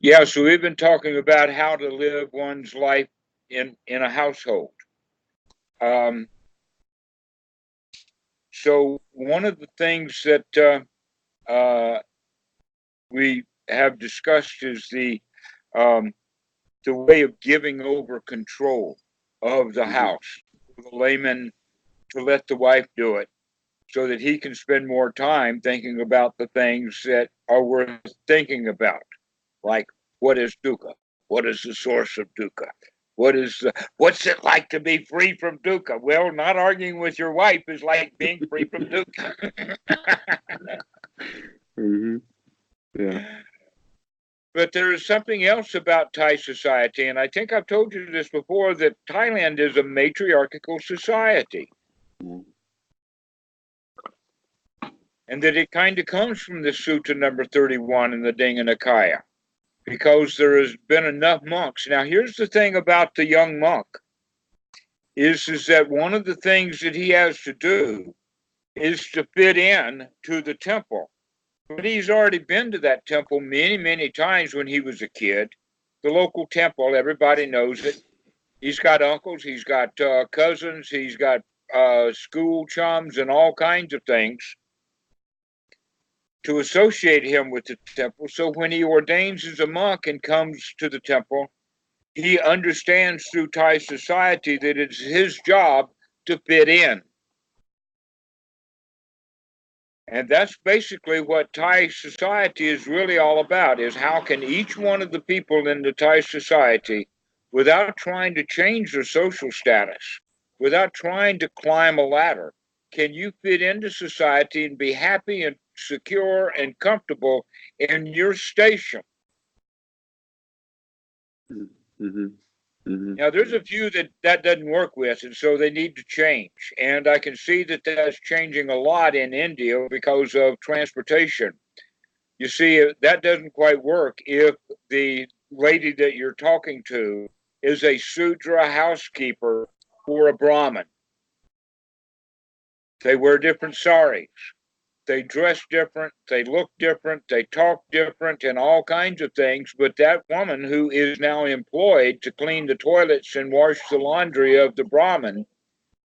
Yeah, so we've been talking about how to live one's life in a household. Um, so one of the things that uh, we have discussed is um, the way of giving over control of the Mm-hmm. house to the layman, to let the wife do it so that he can spend more time thinking about the things that are worth thinking about, like what is dukkha? What is the source of dukkha? What's it like to be free from dukkha? Well, not arguing with your wife is like being free from dukkha. Mm-hmm. Yeah. But there is something else about Thai society, and I think I've told you this before, that Thailand is a matriarchal society, Mm-hmm. and that it kind of comes from the Sutta number 31 in the Dingha Nikaya, because there has been enough monks. Now, here's the thing about the young monk, is that one of the things that he has to do is to fit in to the temple. But he's already been to that temple many, many times when he was a kid. The local temple, everybody knows it. He's got uncles, he's got cousins, he's got school chums, and all kinds of things to associate him with the temple. So when he ordains as a monk and comes to the temple, he understands through Thai society that it's his job to fit in. And that's basically what Thai society is really all about, is how can each one of the people in the Thai society, without trying to change their social status, without trying to climb a ladder, can you fit into society and be happy and secure and comfortable in your station? Mm-hmm. Mm-hmm. Now, there's a few that doesn't work with, and so they need to change. And I can see that that's changing a lot in India because of transportation. You see, that doesn't quite work if the lady that you're talking to is a Sudra housekeeper or a Brahmin. They wear different saris. They dress different, they look different, they talk different, and all kinds of things. But that woman who is now employed to clean the toilets and wash the laundry of the Brahmin,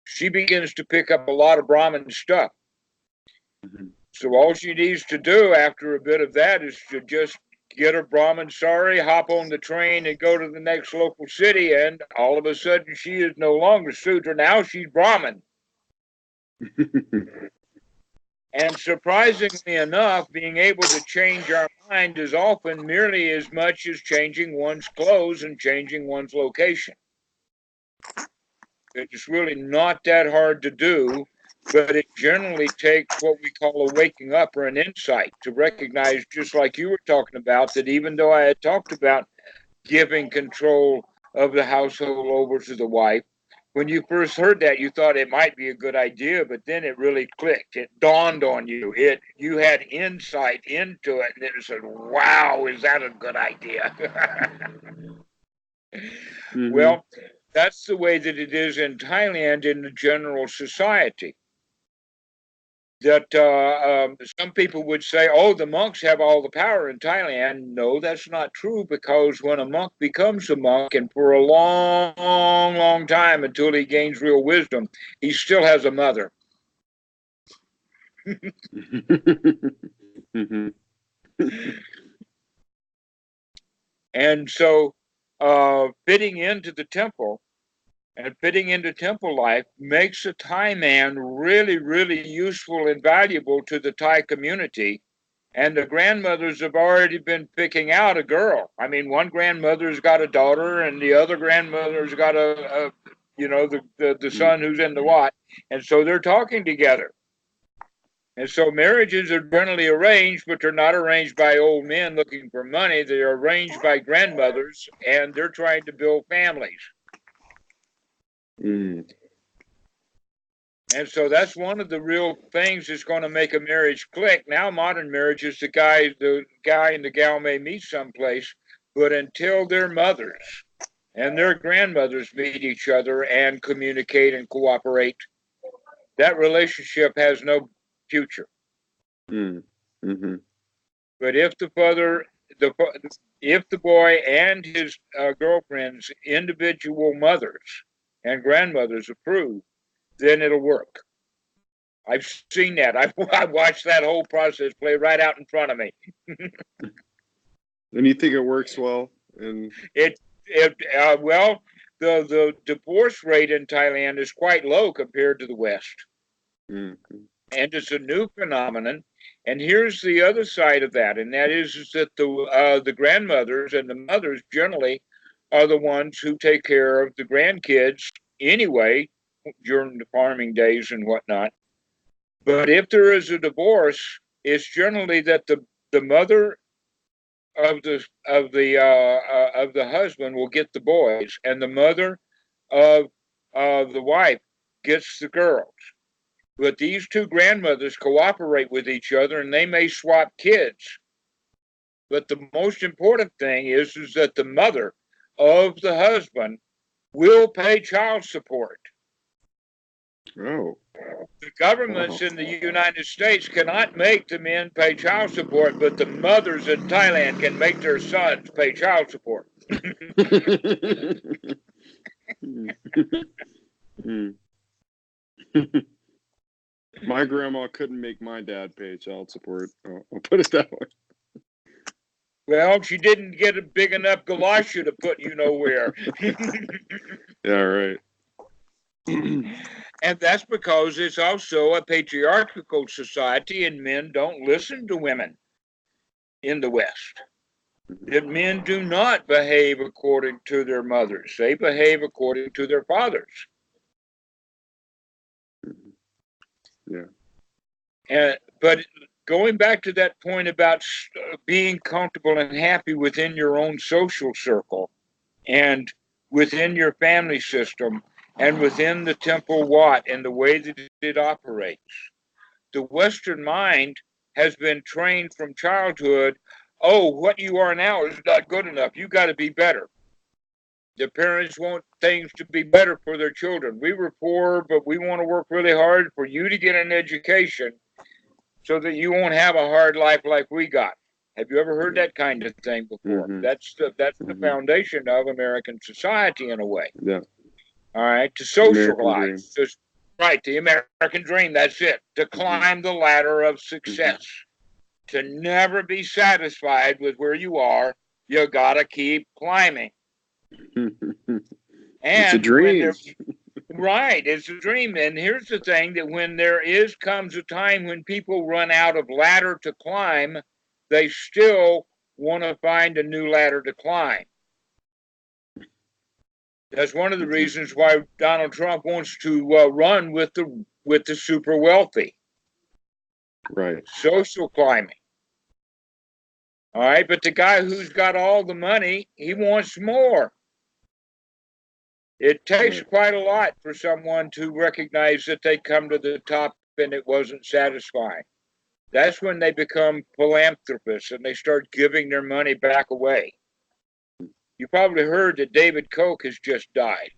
she begins to pick up a lot of Brahmin stuff. Mm-hmm. So all she needs to do after a bit of that is to just get her Brahmin sari, hop on the train, and go to the next local city. And all of a sudden, she is no longer Sudra. Now she's Brahmin. And surprisingly enough, being able to change our mind is often merely as much as changing one's clothes and changing one's location. It's really not that hard to do, but it generally takes what we call a waking up or an insight to recognize, just like you were talking about, that even though I had talked about giving control of the household over to the wife, when you first heard that, you thought it might be a good idea, but then it really clicked. It dawned on you. You had insight into it, and it said, "Wow, is that a good idea?" Mm-hmm. Well, that's the way that it is in Thailand in the general society. That some people would say, "Oh, the monks have all the power in Thailand." No, that's not true, because when a monk becomes a monk, and for a long, long time until he gains real wisdom, he still has a mother. Mm-hmm. And so, fitting into the temple and fitting into temple life makes a Thai man really, really useful and valuable to the Thai community. And the grandmothers have already been picking out a girl. I mean, one grandmother's got a daughter, and the other grandmother's got the son who's in the wat. And so they're talking together. And so marriages are generally arranged, but they're not arranged by old men looking for money. They're arranged by grandmothers, and they're trying to build families. Mm-hmm. And so that's one of the real things that's going to make a marriage click. Now, modern marriages, the guy and the gal may meet someplace, but until their mothers and their grandmothers meet each other and communicate and cooperate, that relationship has no future. Mm-hmm. But if the father the if the boy and his girlfriend's individual mothers and grandmothers approve, then it'll work. I've seen that. I've watched that whole process play right out in front of me. And you think it works well? And Well, the divorce rate in Thailand is quite low compared to the West, mm, and it's a new phenomenon. And here's the other side of that, and that is that the grandmothers and the mothers generally are the ones who take care of the grandkids anyway during the farming days and whatnot. But if there is a divorce, it's generally that the mother of the husband will get the boys, and the mother of the wife gets the girls. But these two grandmothers cooperate with each other, and they may swap kids. But the most important thing is that the mother of the husband will pay child support. oh, The governments in the United States cannot make the men pay child support, but the mothers in Thailand can make their sons pay child support. Mm. My grandma couldn't make my dad pay child support. I'll put it that way. Well, she didn't get a big enough galosha to put you nowhere. Yeah, right. And that's because it's also a patriarchal society, and men don't listen to women in the West. That men do not behave according to their mothers, they behave according to their fathers. Yeah. But going back to that point about being comfortable and happy within your own social circle and within your family system and within the temple Wat and the way that it operates, the Western mind has been trained from childhood. Oh, what you are now is not good enough. You got to be better. The parents want things to be better for their children. We were poor, but we want to work really hard for you to get an education so that you won't have a hard life like we got. Have you ever heard that kind of thing before? Mm-hmm. That's the foundation of American society in a way. Yeah. All right, to American socialize. Right, the American dream, that's it. To climb the ladder of success. To never be satisfied with where you are, you gotta keep climbing. It's a dream. Right, it's a dream. And here's the thing, that when comes a time when people run out of ladder to climb, they still want to find a new ladder to climb. That's one of the reasons why Donald Trump wants to run with the super wealthy. Right. Social climbing. All right, but the guy who's got all the money, he wants more. It takes quite a lot for someone to recognize that they come to the top and it wasn't satisfying. That's when they become philanthropists and they start giving their money back away. You probably heard that David Koch has just died.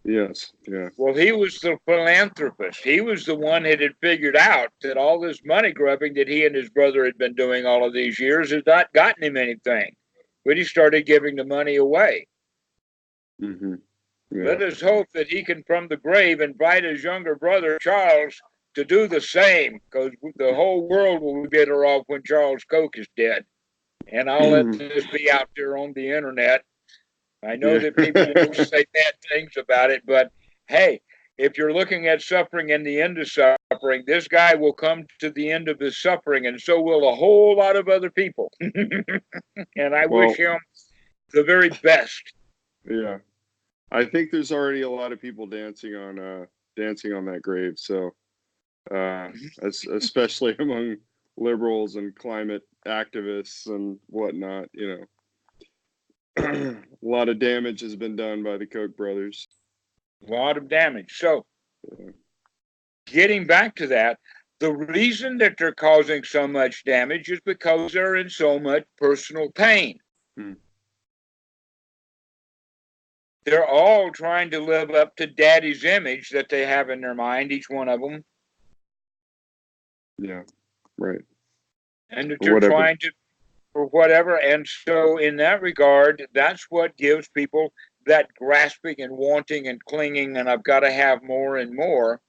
Yes. Yeah. Well, he was the philanthropist. He was the one that had figured out that all this money grubbing that he and his brother had been doing all of these years has not gotten him anything. But he started giving the money away. Mm-hmm. Yeah. Let us hope that he can, from the grave, invite his younger brother, Charles, to do the same, because the whole world will be better off when Charles Koch is dead. And I'll let this be out there on the internet. I know that people will say bad things about it, but hey, if you're looking at suffering and the end of suffering, this guy will come to the end of his suffering, and so will a whole lot of other people. And I wish him the very best. Yeah. I think there's already a lot of people dancing on that grave. So, especially among liberals and climate activists and whatnot, a lot of damage has been done by the Koch brothers. A lot of damage. So, getting back to that, the reason that they're causing so much damage is because they're in so much personal pain. They're all trying to live up to daddy's image that they have in their mind, each one of them. Yeah, right. And that they're trying to or whatever. And so, in that regard, that's what gives people that grasping and wanting and clinging, and I've got to have more and more.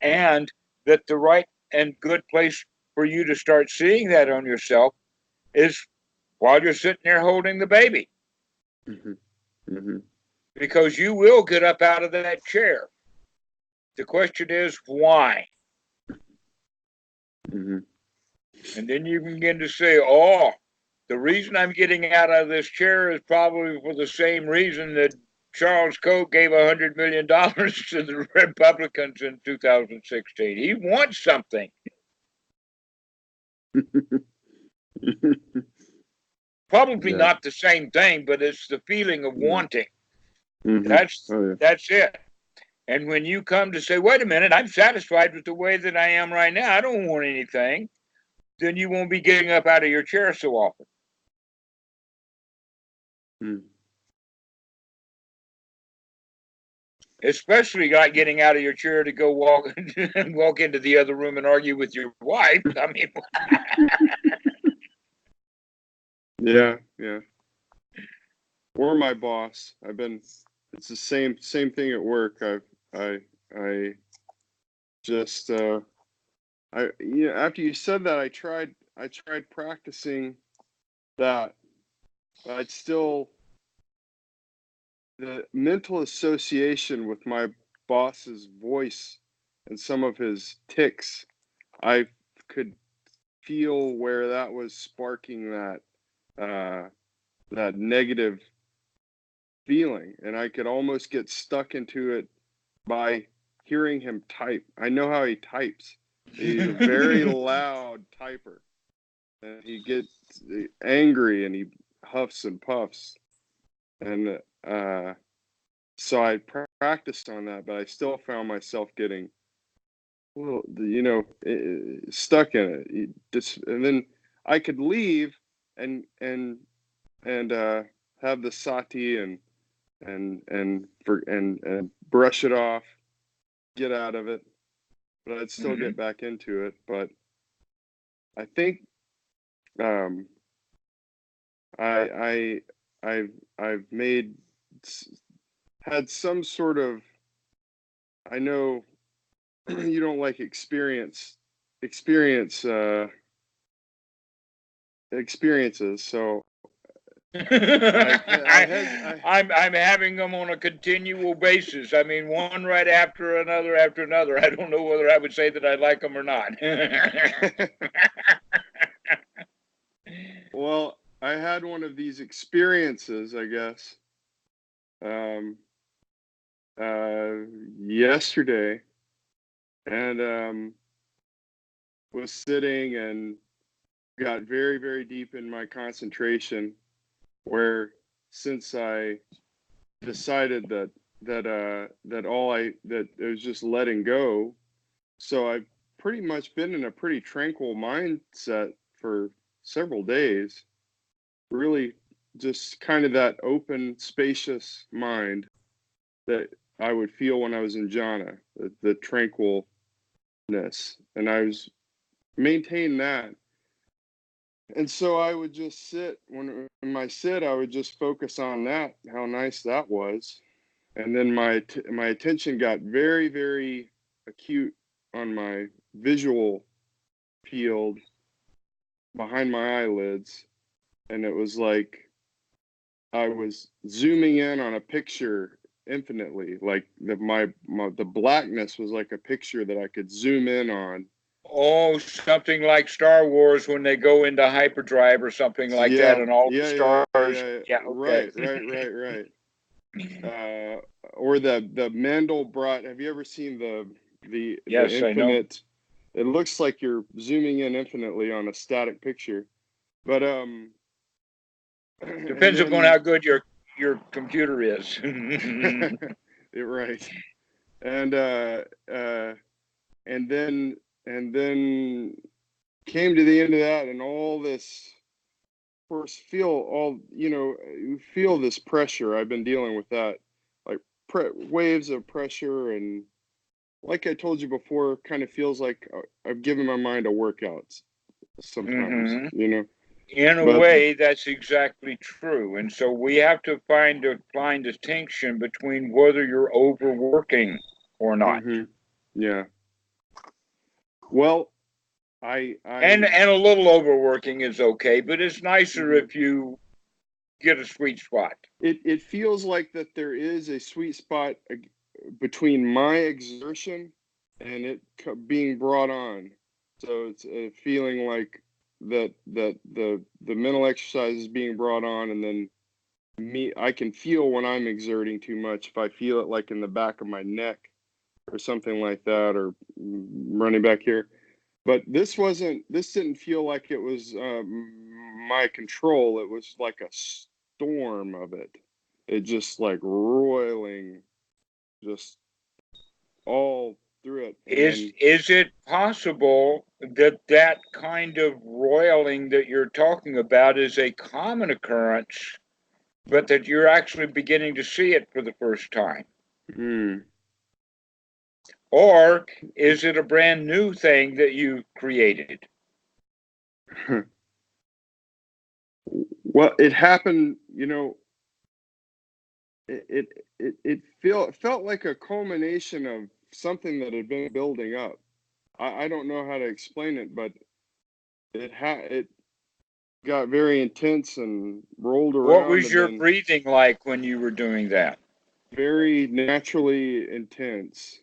And that the right and good place for you to start seeing that on yourself is while you're sitting there holding the baby. Mm-hmm. Mm-hmm. Because you will get up out of that chair. The question is, why? Mm-hmm. And then you can begin to say, oh, the reason I'm getting out of this chair is probably for the same reason that Charles Koch gave $100 million to the Republicans in 2016. He wants something. Probably Yeah. not the same thing, but it's the feeling of wanting. Mm-hmm. That's Oh, that's it. And when you come to say, wait a minute, I'm satisfied with the way that I am right now, I don't want anything, then you won't be getting up out of your chair so often. yeah. Especially not getting out of your chair to go walk into the other room and argue with your wife. I mean, Yeah, yeah. Or my boss. It's the same thing at work. I just after you said that, I tried practicing that. But I'd still, the mental association with my boss's voice and some of his tics, I could feel where that was sparking uh that negative feeling, and I could almost get stuck into it by hearing him type. I know how he types. He's a very loud typer, and he gets angry and he huffs and puffs. And so I practiced on that, but I still found myself getting a little, stuck in it. And then I could leave and have the sati and brush it off, get out of it, but I'd still get back into it. But I think um, I I've had some sort of, I know you don't like experience experiences, so I'm having them on a continual basis. I mean, one right after another after another. I don't know whether I would say that I like them or not. Well, I had one of these experiences, I guess, um, yesterday, and was sitting and got very, very deep in my concentration. Where since I decided that it was just letting go, so I've pretty much been in a pretty tranquil mindset for several days. Really, just kind of that open, spacious mind that I would feel when I was in jhana, the tranquilness, and I was maintain that. And so I would just sit in my sit. I would just focus on that, how nice that was, and then my attention got very, very acute on my visual field behind my eyelids, and it was like I was zooming in on a picture infinitely. Like the blackness was like a picture that I could zoom in on. Oh, something like Star Wars when they go into hyperdrive or something like that, Yeah, and all the yeah, yeah, stars. yeah. Yeah, okay. Right. Or the Mandelbrot. Have you ever seen the Yes, I know. infinite? It looks like you're zooming in infinitely on a static picture. But and Depends upon how then good your computer is. you're right. And and then and then came to the end of that, and all this, of course, you feel this pressure. I've been dealing with that, like waves of pressure, and like I told you before, kind of feels like I've given my mind a workout sometimes, Hmm. In a But way, that's exactly true. And so we have to find a fine distinction between whether you're overworking or not. yeah. Well, And a little overworking is okay, but it's nicer mhm. if you get a sweet spot. It feels like that there is a sweet spot between my exertion and it being brought on. So it's a feeling like that the mental exercise is being brought on, and then I can feel when I'm exerting too much. If I feel it like in the back of my neck or something like that, or running back here. But this didn't feel like it was my control. It was like a storm of it. It just like roiling, just all through it. And then Is it possible that that kind of roiling that you're talking about is a common occurrence, but that you're actually beginning to see it for the first time? mm, Or is it a brand new thing that you created? well, it happened, it felt like a culmination of something that had been building up. I don't know how to explain it, but it got very intense and rolled What around, was and your then breathing like when you were doing that? very naturally intense.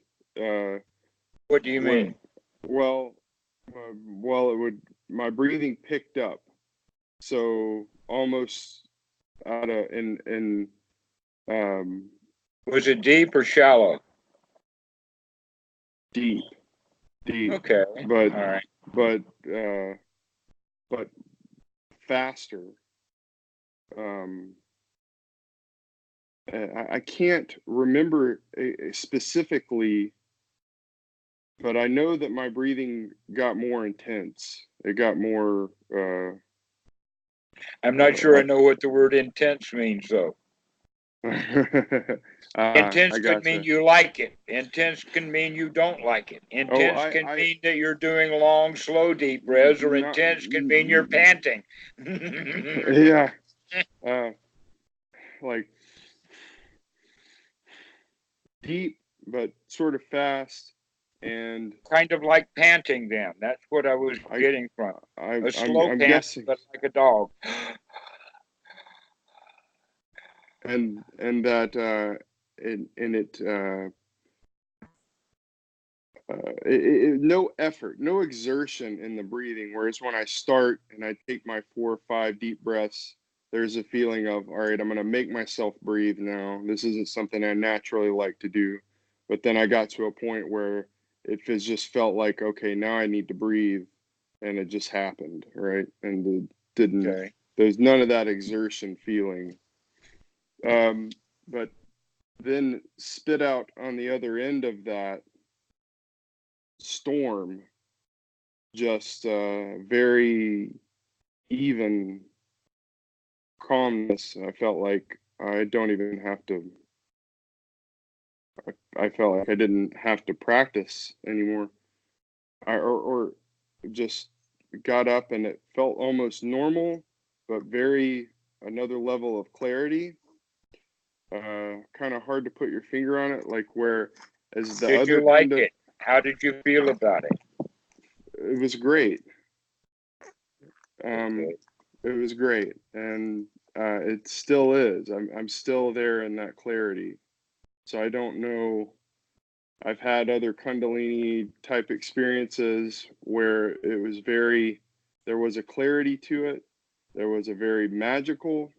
What do you Where mean? well, it would my breathing picked up, so almost out of in um Was it deep or shallow? deep, deep, Okay. but All right. but uh but faster. Um, I can't remember specifically, but I know that my breathing got more intense. It got more I'm not sure I up. know what the word intense means, though. Intense I could mean gotcha. you like it. Intense can mean you don't like it. Oh, Intense can I mean that you're doing long, slow deep breaths, or not intense can mean you're panting. yeah, uh, like deep but sort of fast, and Kind of like panting, then. That's what I was I getting from. A I'm slow I'm pant, guessing, but like a dog. and that and no effort, no exertion in the breathing. Whereas when I start and I take my 4 or 5 deep breaths, there's a feeling of, all right, I'm going to make myself breathe now. This isn't something I naturally like to do. But then I got to a point where just felt like, okay, now I need to breathe. And it just happened, right? And Okay. there's none of that exertion feeling. But then spit out on the other end of that storm, just very even calmness. I felt like I don't even have to. I felt like I didn't have to practice anymore. Or just got up and it felt almost normal, but very another level of clarity. Kind of hard to put your finger on it, like where as the Did other you like end of it? How did you feel about it? it was great. Um, Okay. it was great, and it still is. I'm still there in that clarity. So I don't know. I've had other Kundalini type experiences where there was a clarity to it. There was a very magical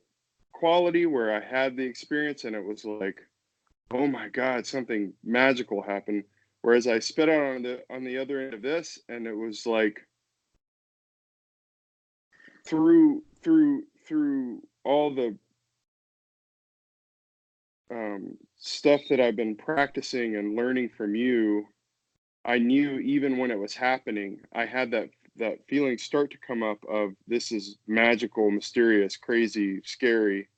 quality where I had the experience and it was like, oh my God, something magical happened. Whereas I spit out on the other end of this, and it was like through all the stuff that I've been practicing and learning from you, I knew even when it was happening, I had that feeling start to come up of this is magical, mysterious, crazy, scary,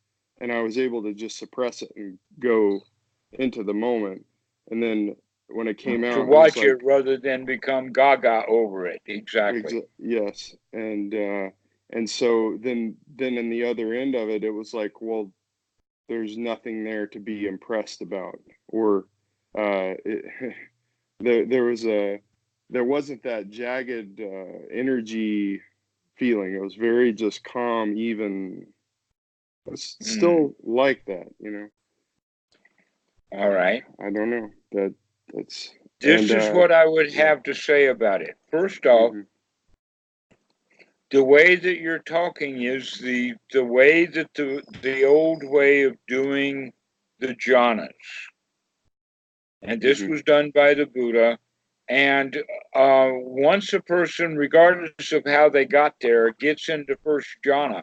and I was able to just suppress it and go into the moment. And then when it came To out, it was watch it like rather than become gaga over it. Exactly. yes, And so then in the other end of it, it was like, well, there's nothing there to be impressed about, or it, there wasn't that jagged energy feeling. It was very just calm, even. It's still like that, you know. All right. I don't know. That's This and is what I would yeah. have to say about it. First off, the way that you're talking is the way that the old way of doing the jhanas, and this was done by the Buddha. And once a person, regardless of how they got there, gets into first jhana,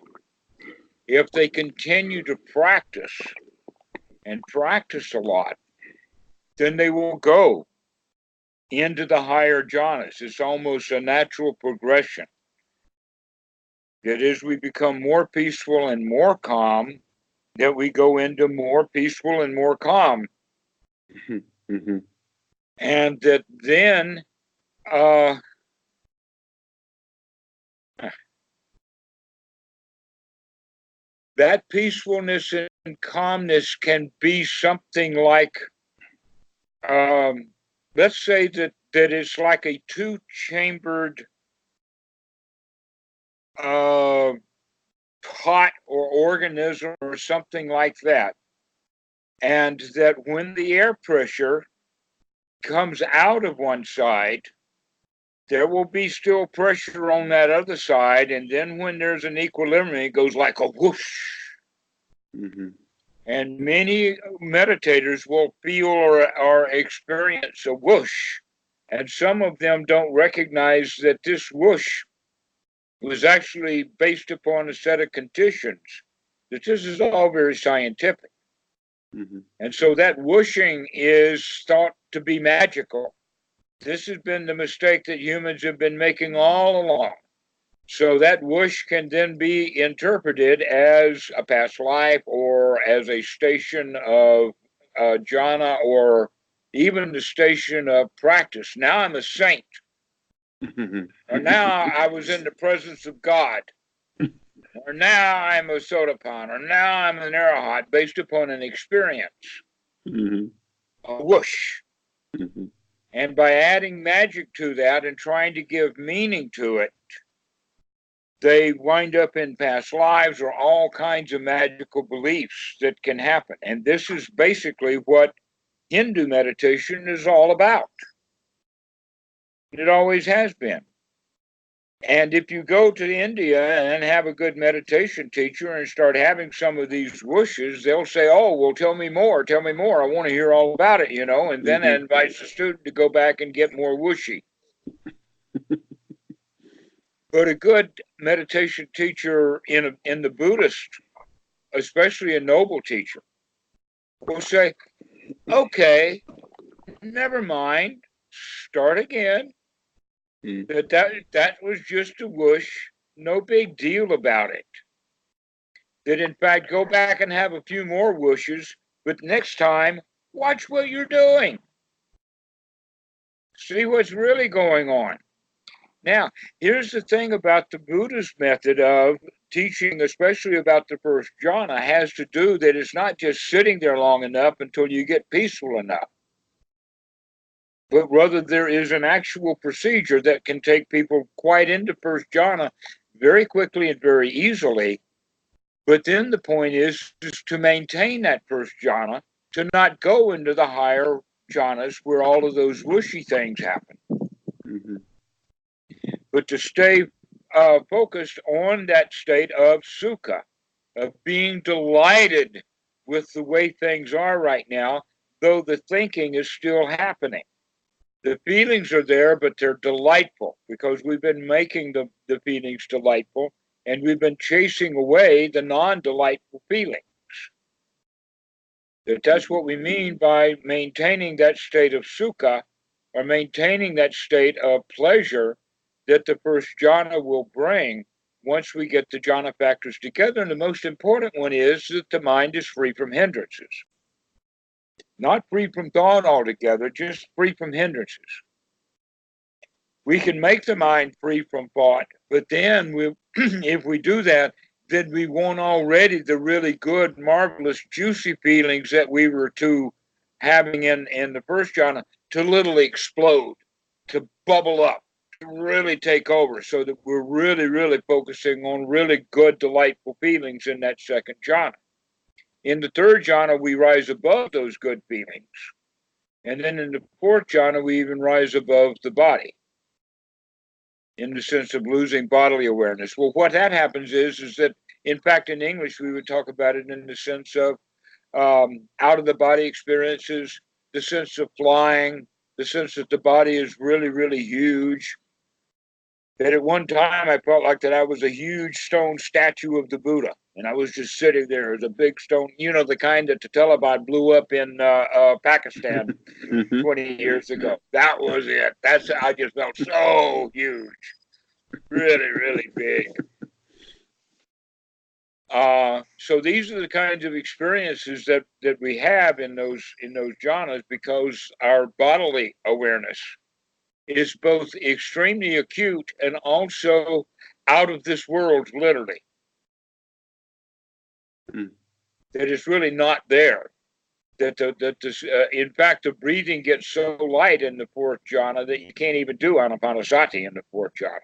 if they continue to practice and practice a lot, then they will go into the higher jhanas. It's almost a natural progression. That as we become more peaceful and more calm, that we go into more peaceful and more calm. Mm-hmm. And that then uh, that peacefulness and calmness can be something like, let's say that it's like a two-chambered pot or organism or something like that. And that when the air pressure comes out of one side, there will be still pressure on that other side. And then when there's an equilibrium, it goes like a whoosh. Mm-hmm. And many meditators will feel or experience a whoosh. And some of them don't recognize that this whoosh was actually based upon a set of conditions. That this is all very scientific. Mm-hmm. And so that whooshing is thought to be magical. This has been the mistake that humans have been making all along. So that whoosh can then be interpreted as a past life or as a station of jhana or even the station of practice. Now I'm a saint. Or now I was in the presence of God. Or now I'm a sotapan. Or now I'm an arahat based upon an experience. Mm-hmm. A whoosh. Mm-hmm. And by adding magic to that and trying to give meaning to it, they wind up in past lives or all kinds of magical beliefs that can happen. And this is basically what Hindu meditation is all about. It always has been. And if you go to India and have a good meditation teacher and start having some of these whooshes, they'll say, oh, well, tell me more. Tell me more. I want to hear all about it, you know. And then that invites the student to go back and get more whooshy. But a good meditation teacher in the Buddhist, especially a noble teacher, will say, okay, never mind, start again. That was just a whoosh, no big deal about it. That in fact, go back and have a few more whooshes, but next time, watch what you're doing. See what's really going on. Now, here's the thing about the Buddhist method of teaching, especially about the first jhana, has to do that it's not just sitting there long enough until you get peaceful enough, but rather there is an actual procedure that can take people quite into first jhana very quickly and very easily. But then the point is to maintain that first jhana, to not go into the higher jhanas where all of those whooshy things happen. Mm-hmm. But to stay focused on that state of sukha, of being delighted with the way things are right now, though the thinking is still happening. The feelings are there, but they're delightful because we've been making the feelings delightful and we've been chasing away the non-delightful feelings. That's what we mean by maintaining that state of sukha or maintaining that state of pleasure that the first jhana will bring once we get the jhana factors together. And the most important one is that the mind is free from hindrances. Not free from thought altogether, just free from hindrances. We can make the mind free from thought, but then if we do that, then we want already the really good, marvelous, juicy feelings that we were to having in the first jhana to literally explode, to bubble up, to really take over, so that we're really, really focusing on really good, delightful feelings in that second jhana. In the third jhana, we rise above those good feelings. And then in the fourth jhana, we even rise above the body in the sense of losing bodily awareness. Well, what that happens is that, in fact, in English, we would talk about it in the sense of out of the body experiences, the sense of flying, the sense that the body is really, really huge. That at one time I felt like that I was a huge stone statue of the Buddha, and I was just sitting there as a big stone, the kind that the Taliban blew up in Pakistan 20 years ago. That was it. I just felt so huge, really, really big. So these are the kinds of experiences that we have in those jhanas, because our bodily awareness is both extremely acute and also out of this world, literally. That it's really not there. In fact, the breathing gets so light in the fourth jhana that you can't even do anapanasati in the fourth jhana.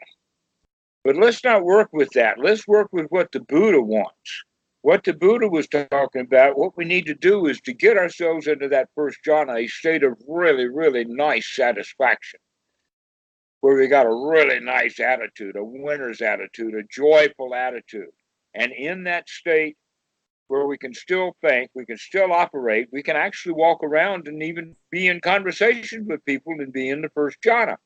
But let's not work with that. Let's work with what the Buddha wants. What the Buddha was talking about, what we need to do is to get ourselves into that first jhana, a state of really, really nice satisfaction, where we got a really nice attitude, a winner's attitude, a joyful attitude. And in that state where we can still think, we can still operate, we can actually walk around and even be in conversations with people and be in the first jhana.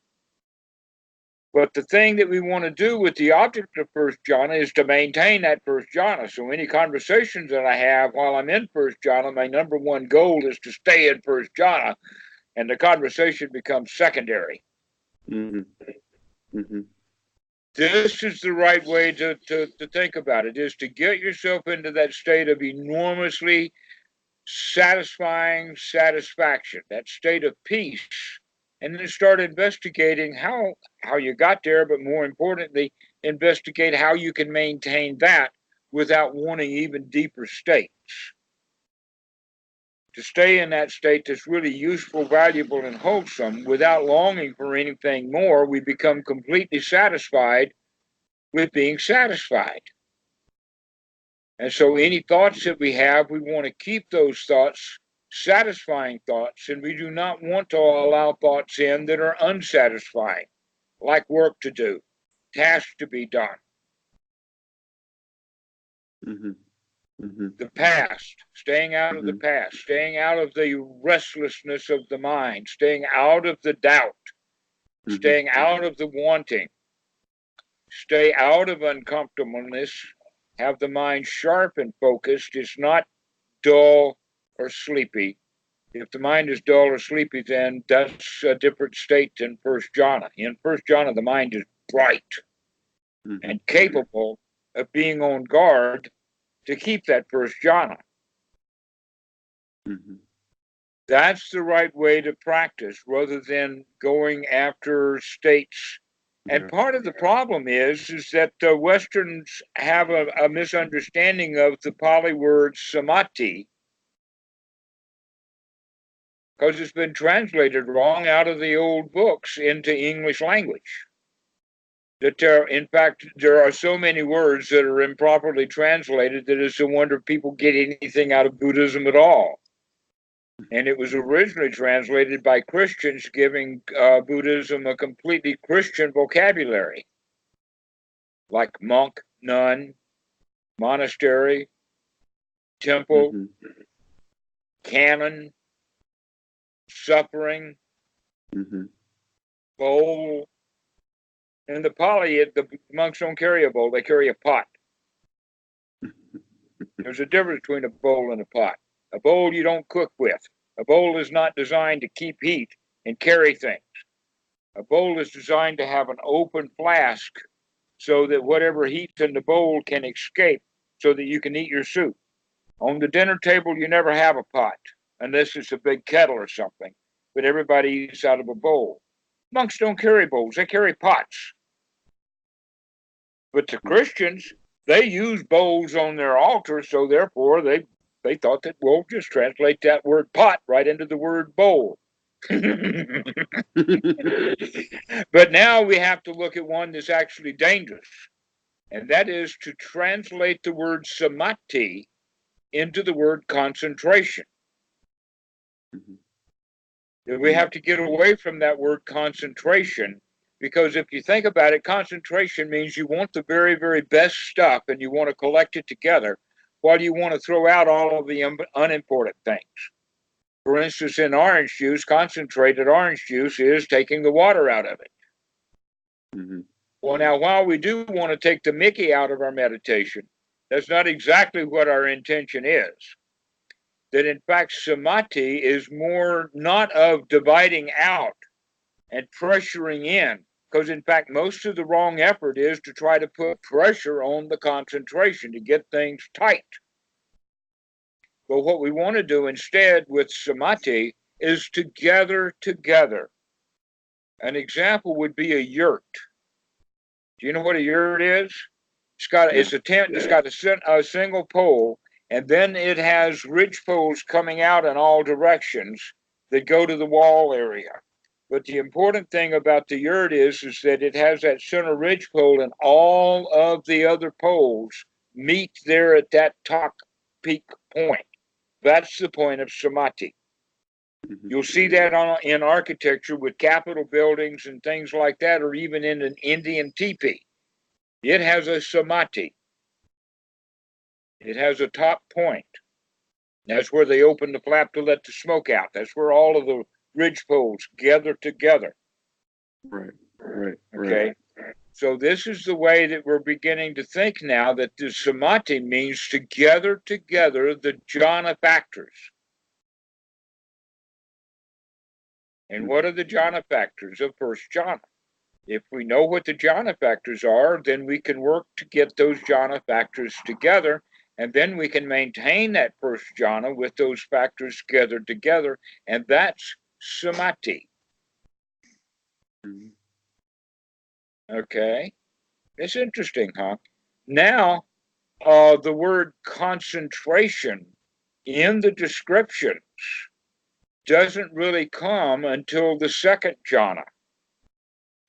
But the thing that we want to do with the object of first jhana is to maintain that first jhana. So any conversations that I have while I'm in first jhana, my number one goal is to stay in first jhana, and the conversation becomes secondary. This is the right way to think about it, is to get yourself into that state of enormously satisfying satisfaction, that state of peace, and then start investigating how you got there, but more importantly, investigate how you can maintain that without wanting even deeper states. To stay in that state that's really useful, valuable, and wholesome without longing for anything more, we become completely satisfied with being satisfied. And so any thoughts that we have, we want to keep those thoughts satisfying thoughts, and we do not want to allow thoughts in that are unsatisfying, like work to do, tasks to be done. The past, staying out of the past, staying out of the restlessness of the mind, staying out of the doubt, staying out of the wanting, stay out of uncomfortableness, have the mind sharp and focused. It's not dull or sleepy. If the mind is dull or sleepy, then that's a different state than first jhana. In first jhana, the mind is bright and capable of being on guard to keep that first jhana. That's the right way to practice, rather than going after states. And part of the problem is that Westerns have a misunderstanding of the Pali word samadhi, because it's been translated wrong out of the old books into English language. That in fact, there are so many words that are improperly translated that it's a wonder if people get anything out of Buddhism at all. And it was originally translated by Christians, giving Buddhism a completely Christian vocabulary, like monk, nun, monastery, temple, canon, suffering, bowl. In the Pali, the monks don't carry a bowl, they carry a pot. There's a difference between a bowl and a pot. A bowl you don't cook with. A bowl is not designed to keep heat and carry things. A bowl is designed to have an open flask so that whatever heat's in the bowl can escape so that you can eat your soup. On the dinner table, you never have a pot unless it's a big kettle or something, but everybody eats out of a bowl. Monks don't carry bowls, they carry pots. But the Christians, they use bowls on their altar, so therefore they thought that we'll just translate that word pot right into the word bowl. But now we have to look at one that's actually dangerous, and that is to translate the word samadhi into the word concentration. We have to get away from that word concentration, because if you think about it, concentration means you want the very, very best stuff and you want to collect it together while you want to throw out all of the unimportant things. For instance, in orange juice, concentrated orange juice is taking the water out of it. Mm-hmm. Well, now, while we do want to take the Mickey out of our meditation, that's not exactly what our intention is. That in fact, samadhi is more not of dividing out and pressuring in, because in fact, most of the wrong effort is to try to put pressure on the concentration to get things tight. But what we want to do instead with samadhi is to gather together. An example would be a yurt. Do you know what a yurt is? It's a tent that's got a single pole, and then it has ridge poles coming out in all directions that go to the wall area. But the important thing about the yurt is that it has that center ridge pole, and all of the other poles meet there at that top peak point. That's the point of samadhi. You'll see that in architecture with Capitol buildings and things like that, or even in an Indian teepee. It has a samadhi. It has a top point. That's where they open the flap to let the smoke out. That's where all of the ridge poles gather together. Right. Okay. So this is the way that we're beginning to think now, that the samadhi means to gather together the jhana factors. And what are the jhana factors of first jhana? If we know what the jhana factors are, then we can work to get those jhana factors together, and then we can maintain that first jhana with those factors gathered together, and that's samadhi. Okay, it's interesting, huh? Now, the word concentration in the descriptions doesn't really come until the second jhana.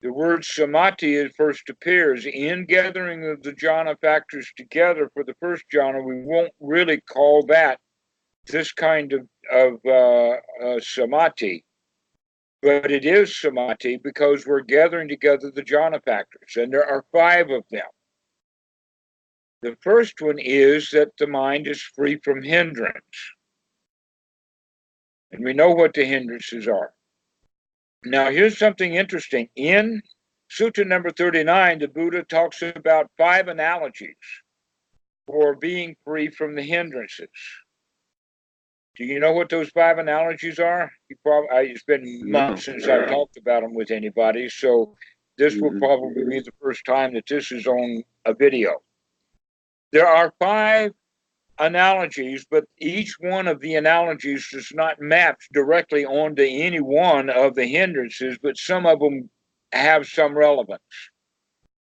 The word samadhi first appears in gathering of the jhana factors together for the first jhana. We won't really call that this kind of samadhi, but it is samadhi because we're gathering together the jhana factors, and there are 5 of them. The first one is that the mind is free from hindrance. And we know what the hindrances are. Now, here's something interesting. In Sutta number 39, the Buddha talks about 5 analogies for being free from the hindrances. Do you know what those 5 analogies are? It's been months since I've talked about them with anybody, so this will probably be the first time that this is on a video. There are 5 analogies, but each one of the analogies does not map directly onto any one of the hindrances, but some of them have some relevance.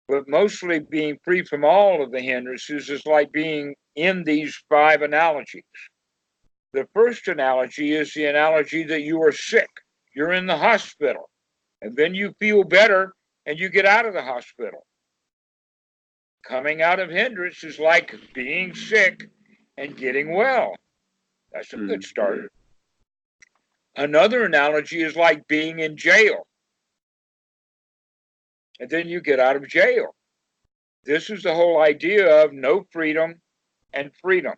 But mostly being free from all of the hindrances is like being in these 5 analogies. The first analogy is the analogy that you are sick. You're in the hospital, and then you feel better and you get out of the hospital. Coming out of hindrance is like being sick and getting well. That's a good start. Another analogy is like being in jail, and then you get out of jail. This is the whole idea of no freedom and freedom.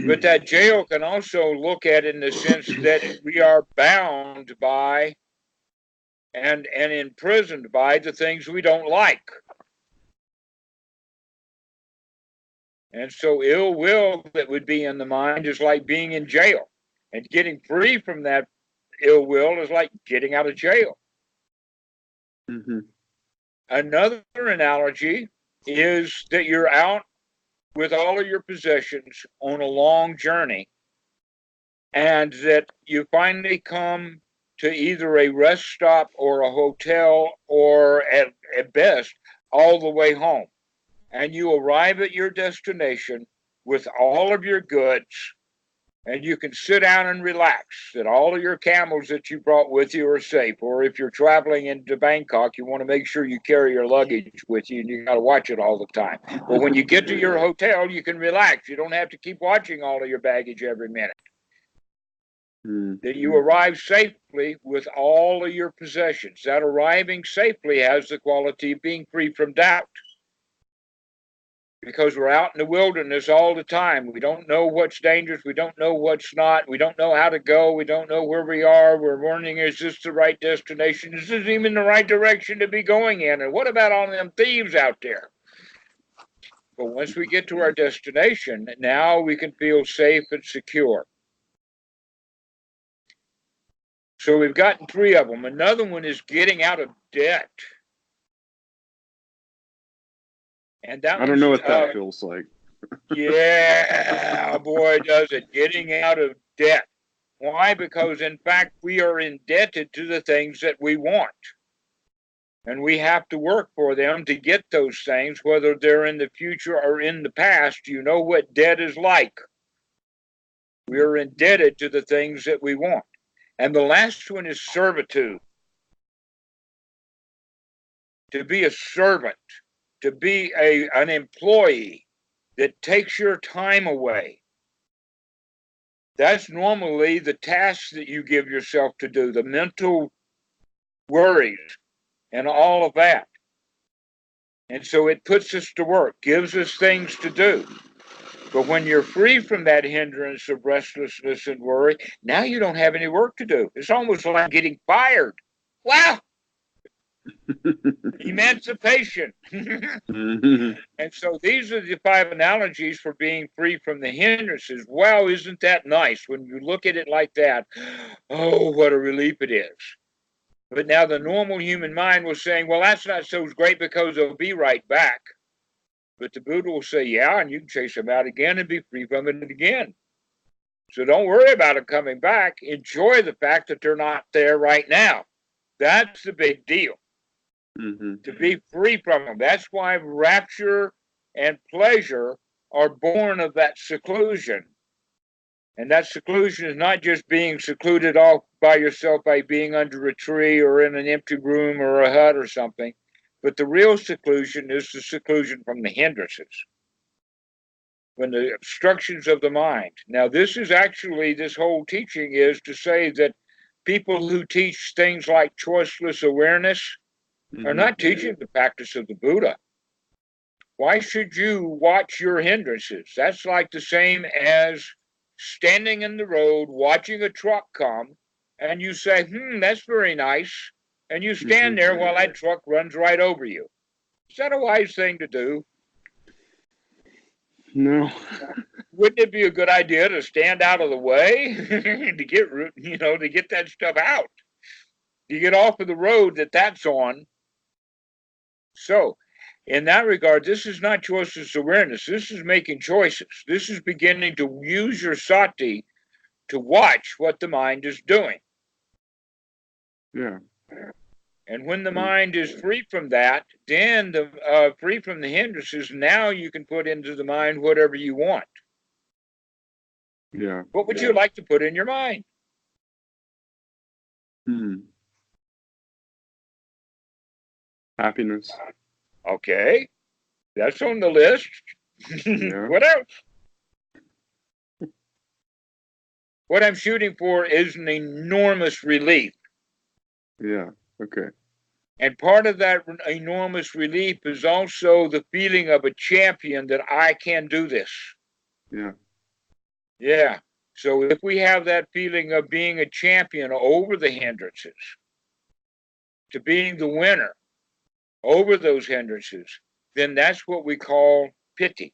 But that jail can also look at it in the sense that we are bound by and imprisoned by the things we don't like. And so ill will that would be in the mind is like being in jail. And getting free from that ill will is like getting out of jail. Another analogy is that you're out with all of your possessions on a long journey, and that you finally come to either a rest stop or a hotel, or at best, all the way home. And you arrive at your destination with all of your goods, and you can sit down and relax, that all of your camels that you brought with you are safe. Or if you're traveling into Bangkok, you want to make sure you carry your luggage with you, and you got to watch it all the time. But when you get to your hotel, you can relax. You don't have to keep watching all of your baggage every minute. That you arrive safely with all of your possessions. That arriving safely has the quality of being free from doubt. Because we're out in the wilderness all the time. We don't know what's dangerous. We don't know what's not. We don't know how to go. We don't know where we are. We're wondering, is this the right destination? Is this even the right direction to be going in? And what about all them thieves out there? But once we get to our destination, now we can feel safe and secure. So we've gotten 3 of them. Another one is getting out of debt. And that I don't know what that feels like. Yeah, boy, does it. Getting out of debt. Why? Because, in fact, we are indebted to the things that we want. And we have to work for them to get those things, whether they're in the future or in the past. You know what debt is like. We are indebted to the things that we want. And the last one is servitude. To be a servant, to be an employee that takes your time away. That's normally the tasks that you give yourself to do, the mental worries and all of that. And so it puts us to work, gives us things to do. But when you're free from that hindrance of restlessness and worry, now you don't have any work to do. It's almost like getting fired. Wow! Emancipation. And so these are the 5 analogies for being free from the hindrances. Wow, isn't that nice? When you look at it like that, oh, what a relief it is. But now the normal human mind was saying, well, that's not so great because they'll be right back. But the Buddha will say, yeah, and you can chase them out again and be free from it again. So don't worry about them coming back. Enjoy the fact that they're not there right now. That's the big deal. To be free from them. That's why rapture and pleasure are born of that seclusion. And that seclusion is not just being secluded off by yourself by being under a tree or in an empty room or a hut or something. But the real seclusion is the seclusion from the hindrances, from the obstructions of the mind. Now, this whole teaching is to say that people who teach things like choiceless awareness are not teaching the practice of the Buddha. Why should you watch your hindrances? That's like the same as standing in the road, watching a truck come, and you say, that's very nice. And you stand there while that truck runs right over you. Is that a wise thing to do? No. Wouldn't it be a good idea to stand out of the way to get that stuff out? To get off of the road that's on. So, in that regard, this is not choiceless awareness. This is making choices. This is beginning to use your sati to watch what the mind is doing. Yeah. And when the mind is free from that, then free from the hindrances, now you can put into the mind whatever you want. Yeah. What would you like to put in your mind? Happiness. Okay. That's on the list. Yeah. What else? What I'm shooting for is an enormous relief. Yeah. Okay. And part of that enormous relief is also the feeling of a champion that I can do this. Yeah. Yeah. So if we have that feeling of being a champion over the hindrances, to being the winner over those hindrances, then that's what we call piti.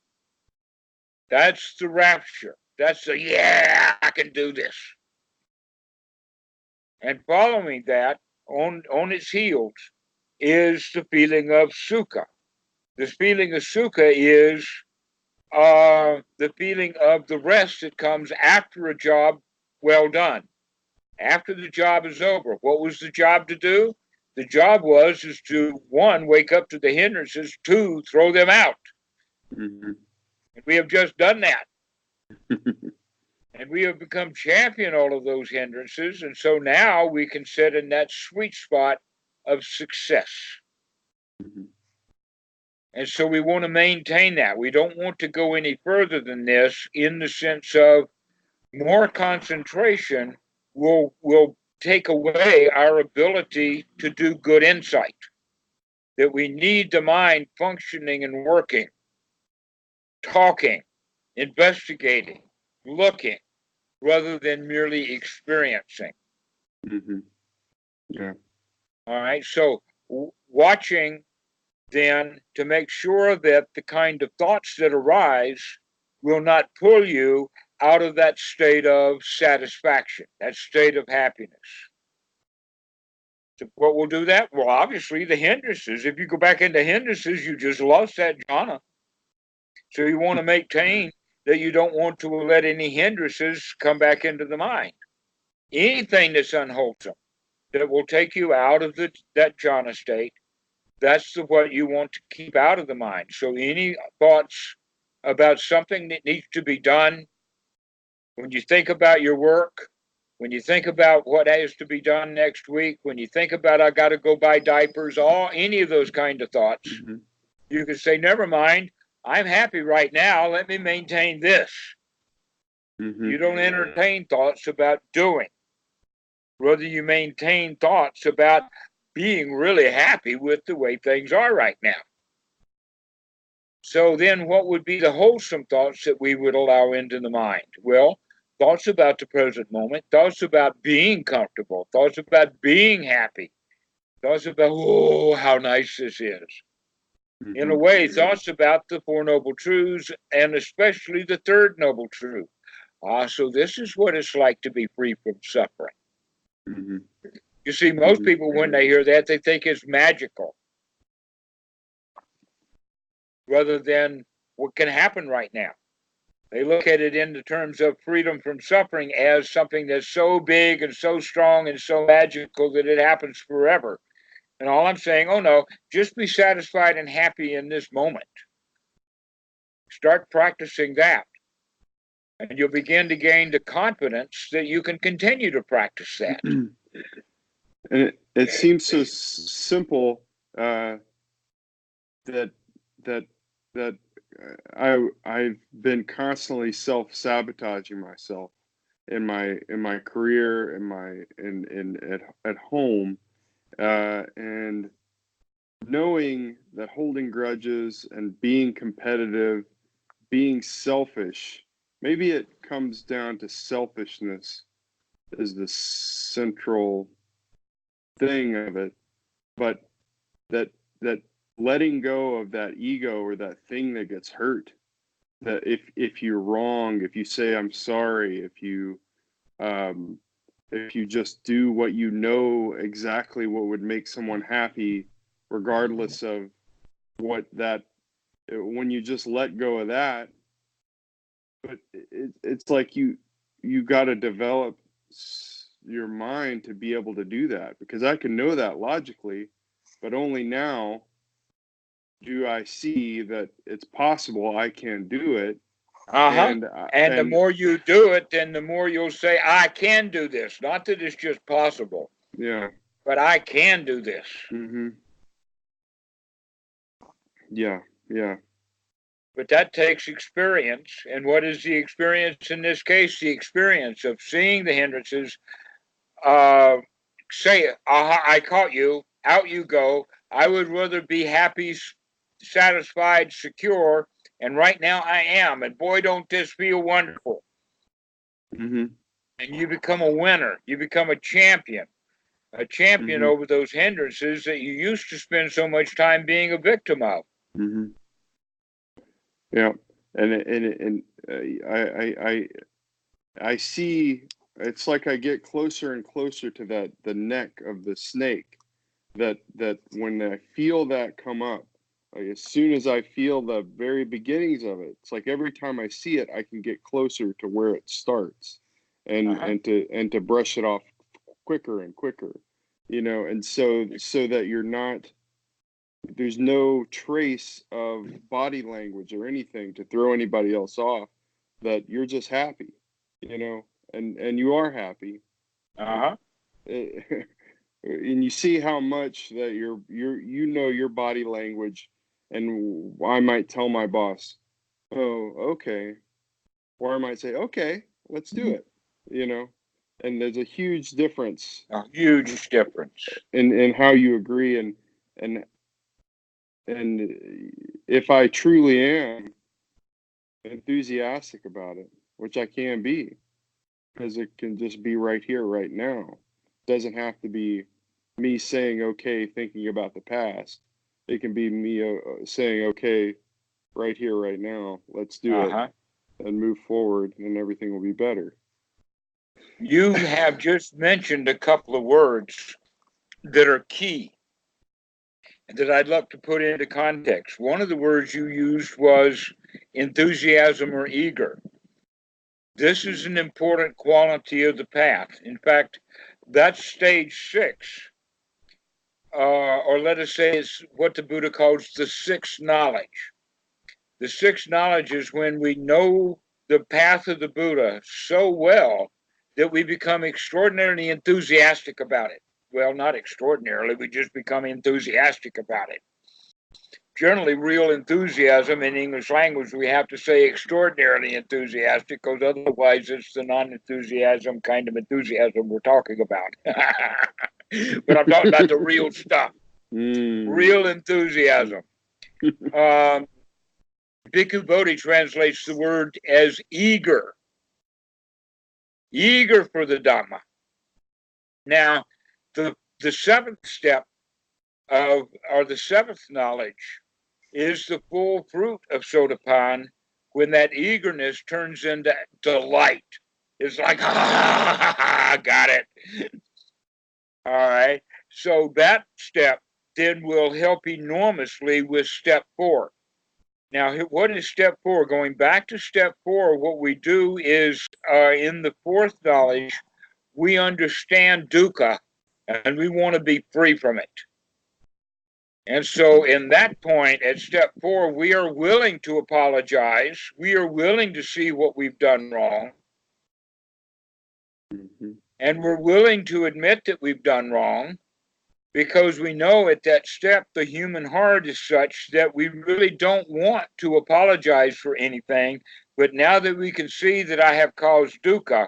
That's the rapture. That's the, yeah, I can do this. And following that, on its heels, is the feeling of sukha. This feeling of sukha is the feeling of the rest that comes after a job well done. After the job is over, what was the job to do? The job is to, one, wake up to the hindrances, two, throw them out. Mm-hmm. And we have just done that. And we have become champion all of those hindrances. And so now we can sit in that sweet spot of success. Mm-hmm. And so we want to maintain that. We don't want to go any further than this, in the sense of more concentration will take away our ability to do good insight. That we need the mind functioning and working, talking, investigating, looking, rather than merely experiencing. Mm-hmm. Yeah. All right. So watching then to make sure that the kind of thoughts that arise will not pull you out of that state of satisfaction, that state of happiness. So what will do that? Well, obviously the hindrances. If you go back into hindrances, you just lost that jhana. So you want to maintain that you don't want to let any hindrances come back into the mind. Anything that's unwholesome that will take you out of that jhana state, that's what you want to keep out of the mind. So any thoughts about something that needs to be done, when you think about your work, when you think about what has to be done next week, when you think about I got to go buy diapers, any of those kind of thoughts, Mm-hmm. you can say, never mind, I'm happy right now. Let me maintain this. Mm-hmm. You don't entertain thoughts about doing. Rather, you maintain thoughts about being really happy with the way things are right now. So then what would be the wholesome thoughts that we would allow into the mind? Well, thoughts about the present moment, thoughts about being comfortable, thoughts about being happy, thoughts about, oh, how nice this is. In a Mm-hmm. way, thoughts about the Four Noble Truths, and especially the Third Noble Truth. So this is what it's like to be free from suffering. Mm-hmm. You see, most Mm-hmm. people, when they hear that, they think it's magical, rather than what can happen right now. They look at it in the terms of freedom from suffering as something that's so big and so strong and so magical that it happens forever. And all I'm saying, oh no, just be satisfied and happy in this moment. Start practicing that. And you'll begin to gain the confidence that you can continue to practice that. And it seems so simple that that that I've been constantly self-sabotaging myself in my career, in at home, and knowing that holding grudges and being competitive, being selfish, maybe it comes down to selfishness is the central thing of it, but that that letting go of that ego or that thing that gets hurt, that if you're wrong, if you say I'm sorry, um if you just do what you know exactly what would make someone happy, regardless of what that, when you just let go of that, but it's like you got to develop your mind to be able to do that, because I can know that logically, but only now do I see that it's possible I can do it. Uh-huh. And And the more you do it, then the more you'll say, I can do this. Not that it's just possible, yeah. but I can do this. Mm-hmm. Yeah. Yeah. But that takes experience. And what is the experience in this case? The experience of seeing the hindrances, uh, say, aha, I caught you, out you go. I would rather be happy, satisfied, secure. And right now I am. And boy, don't this feel wonderful. Mm-hmm. And you become a winner. You become a champion Mm-hmm. over those hindrances that you used to spend so much time being a victim of. Mm-hmm. Yeah. And I see, it's like I get closer and closer to the neck of the snake, that when I feel that come up, like as soon as I feel the very beginnings of it, it's like every time I see it, I can get closer to where it starts, Uh-huh. and to brush it off quicker and quicker, and so that you're not, there's no trace of body language or anything to throw anybody else off, that you're just happy, and you are happy. Uh-huh. And you see how much that your body language, and I might tell my boss, oh, okay, or I might say, okay, let's do it, and there's a huge difference A huge difference. in how you agree, and and if I truly am enthusiastic about it, which I can be, because it can just be right here, right now. Doesn't have to be me saying okay, thinking about the past. It can be me saying okay, right here, right now. Let's do it Uh-huh. and move forward, and everything will be better. You have just mentioned a couple of words that are key that I'd love to put into context. One of the words you used was enthusiasm or eager. This is an important quality of the path. In fact, that's stage 6, or let us say it's what the Buddha calls the sixth knowledge. The sixth knowledge is when we know the path of the Buddha so well that we become extraordinarily enthusiastic about it. Well, not extraordinarily, we just become enthusiastic about it. Generally, real enthusiasm in English language, we have to say extraordinarily enthusiastic, because otherwise it's the non-enthusiasm kind of enthusiasm we're talking about. But I'm talking about the real stuff, real enthusiasm. Bhikkhu Bodhi translates the word as eager, eager for the Dhamma. Now, the seventh step or the seventh knowledge is the full fruit of Sotapan, when that eagerness turns into delight. It's like, got it. All right. So that step then will help enormously with step 4. Now, what is step 4? Going back to step 4, what we do is in the fourth knowledge, we understand dukkha and we want to be free from it. And so in that point, at step 4, we are willing to apologize. We are willing to see what we've done wrong. And we're willing to admit that we've done wrong, because we know at that step, the human heart is such that we really don't want to apologize for anything. But now that we can see that I have caused dukkha,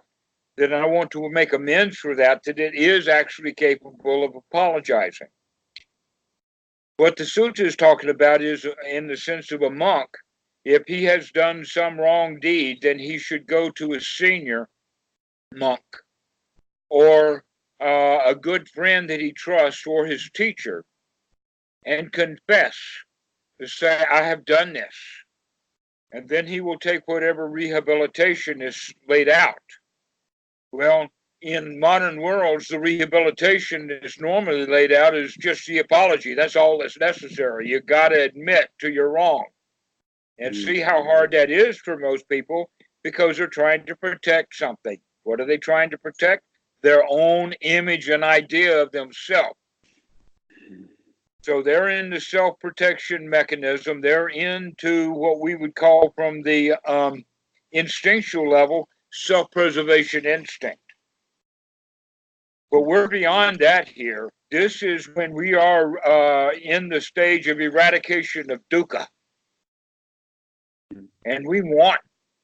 that I want to make amends for that, that it is actually capable of apologizing. What the sutta is talking about is in the sense of a monk. If he has done some wrong deed, then he should go to a senior monk or a good friend that he trusts, or his teacher, and confess, to say, I have done this. And then he will take whatever rehabilitation is laid out. Well, in modern worlds, the rehabilitation is normally laid out as just the apology. That's all that's necessary. You got to admit to your wrong. And see how hard that is for most people, because they're trying to protect something. What are they trying to protect? Their own image and idea of themselves. So they're in the self-protection mechanism. They're into what we would call, from the instinctual level, self-preservation instinct. But we're beyond that here. This is when we are in the stage of eradication of dukkha. And we want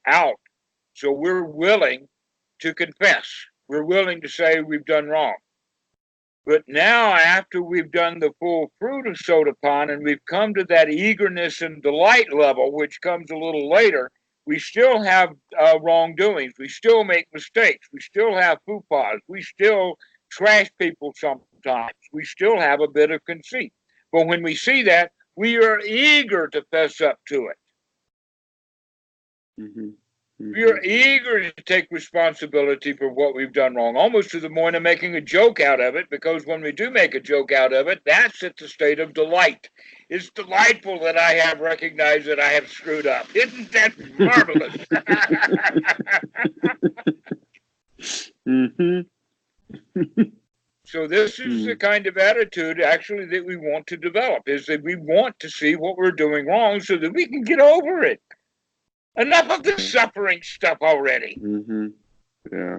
out. So we're willing to confess. We're willing to say we've done wrong. But now, after we've done the full fruit of Sotapan and we've come to that eagerness and delight level, which comes a little later, we still have wrongdoings. We still make mistakes. We still have fupas. We still trash people sometimes. We still have a bit of conceit. But when we see that, we are eager to fess up to it. We are eager to take responsibility for what we've done wrong, almost to the point of making a joke out of it, because when we do make a joke out of it, that's at the state of delight. It's delightful that I have recognized that I have screwed up. Isn't that marvelous? So this is the kind of attitude actually that we want to develop, is that we want to see what we're doing wrong so that we can get over it. Enough of the suffering stuff already. Mm-hmm. Yeah.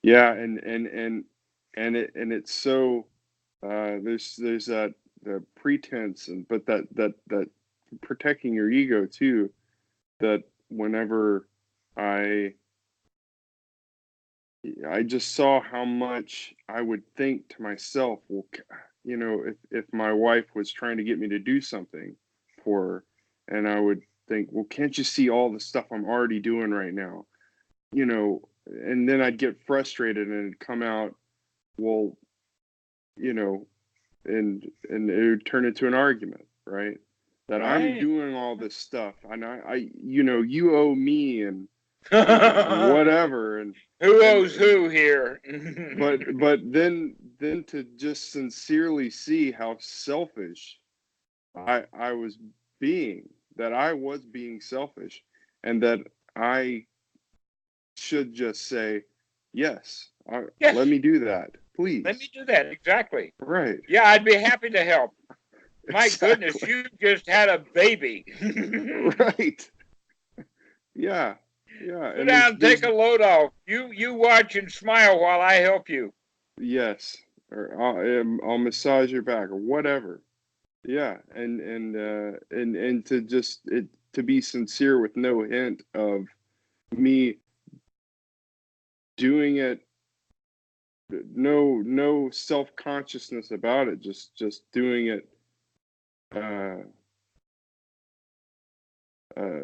Yeah, and it's so there's that the pretense, and but that protecting your ego too, that whenever I I just saw how much I would think to myself, well, you know, if my wife was trying to get me to do something for her, and I would think, well, can't you see all the stuff I'm already doing right now? You know, and then I'd get frustrated and it'd come out, well, you know, and it would turn into an argument, right? That I'm Right. doing all this stuff, and you know, you owe me, and whatever, Who and owes who here? but then to just sincerely see how selfish I was being, that I was being selfish, and that I should just say, yes, Yes, let me do that, let me please. do that. Exactly. Right. Yeah, I'd be happy to help. My goodness, Exactly. you just had a baby. Right. Yeah. Yeah. Sit And down, take there's a load off. You watch and smile while I help you. yes, or I'll massage your back or whatever. Yeah, and to just to be sincere with no hint of me doing it, no self-consciousness about it, just doing it uh uh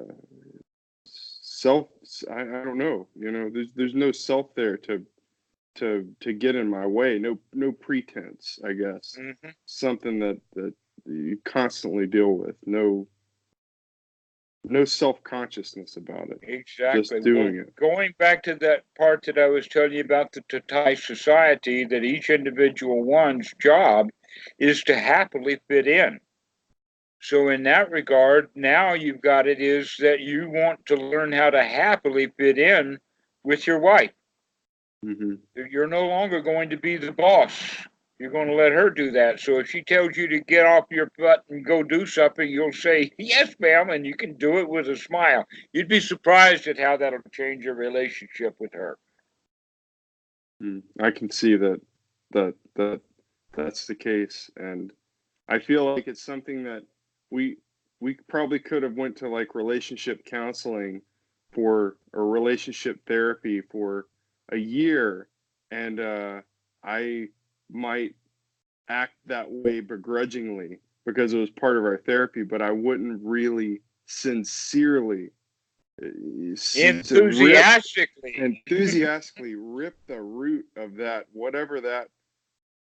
self I don't know, you know, there's no self there to get in my way, no pretense, I guess. Hmm. Something that you constantly deal with, no self-consciousness about it, just Exactly. Well, doing it. going back to that part that I was telling you about the Thai society, that each individual one's job is to happily fit in. So in that regard, now you've got it is that you want to learn how to happily fit in with your wife. Hmm. You're no longer going to be the boss. You're going to let her do that. So if she tells you to get off your butt and go do something, you'll say, yes, ma'am, and you can do it with a smile. You'd be surprised at how that'll change your relationship with her. I can see that that's the case, and I feel like it's something that we we probably could have went to like relationship counseling for or relationship therapy for a year, and I might act that way begrudgingly because it was part of our therapy, but I wouldn't really sincerely to rip Enthusiastically. enthusiastically rip the root of that whatever that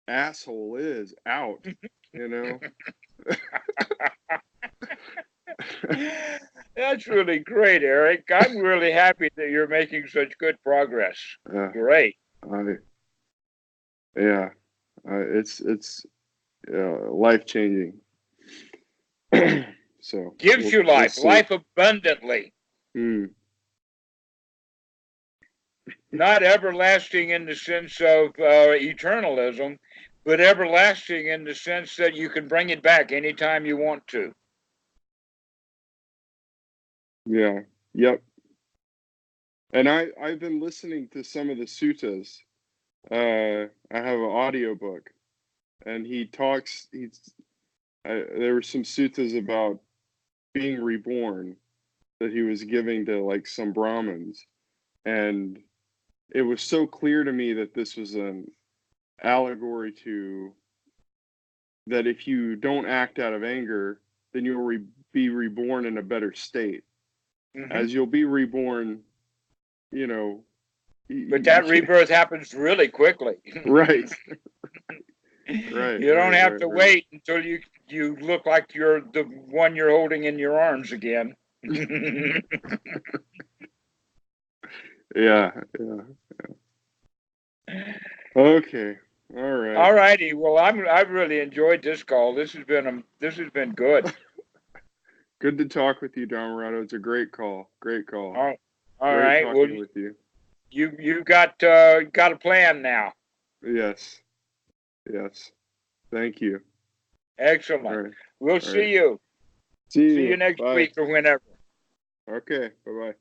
asshole is out, you know. That's really great, Eric. I'm really happy that you're making such good progress. uh, Great. I yeah, it's life changing. So Gives you we'll life, see. life abundantly. Mm, Not everlasting in the sense of eternalism, but everlasting in the sense that you can bring it back anytime you want to. yeah. Yep. And I've been listening to some of the suttas. I have an audiobook, and he talks. There were some suttas about being reborn that he was giving to like some Brahmins, and it was so clear to me that this was an allegory to that if you don't act out of anger, then you'll be reborn in a better state. Hmm. As you'll be reborn, you know, But that rebirth happens really quickly. right, right, You don't right, have right, to right. wait until you look like you're the one you're holding in your arms again. Yeah, yeah. Okay, all right. All righty. Well, I've really enjoyed this call. This has been good. Good to talk with you, Dhammarato. It's a great call. Great call. All, all Great right. Well, talking with you. you got a plan now. Yes. Yes. Thank you. Excellent. All right. We'll All see right. you. See See you you. next Bye. week or whenever. Okay. Bye bye.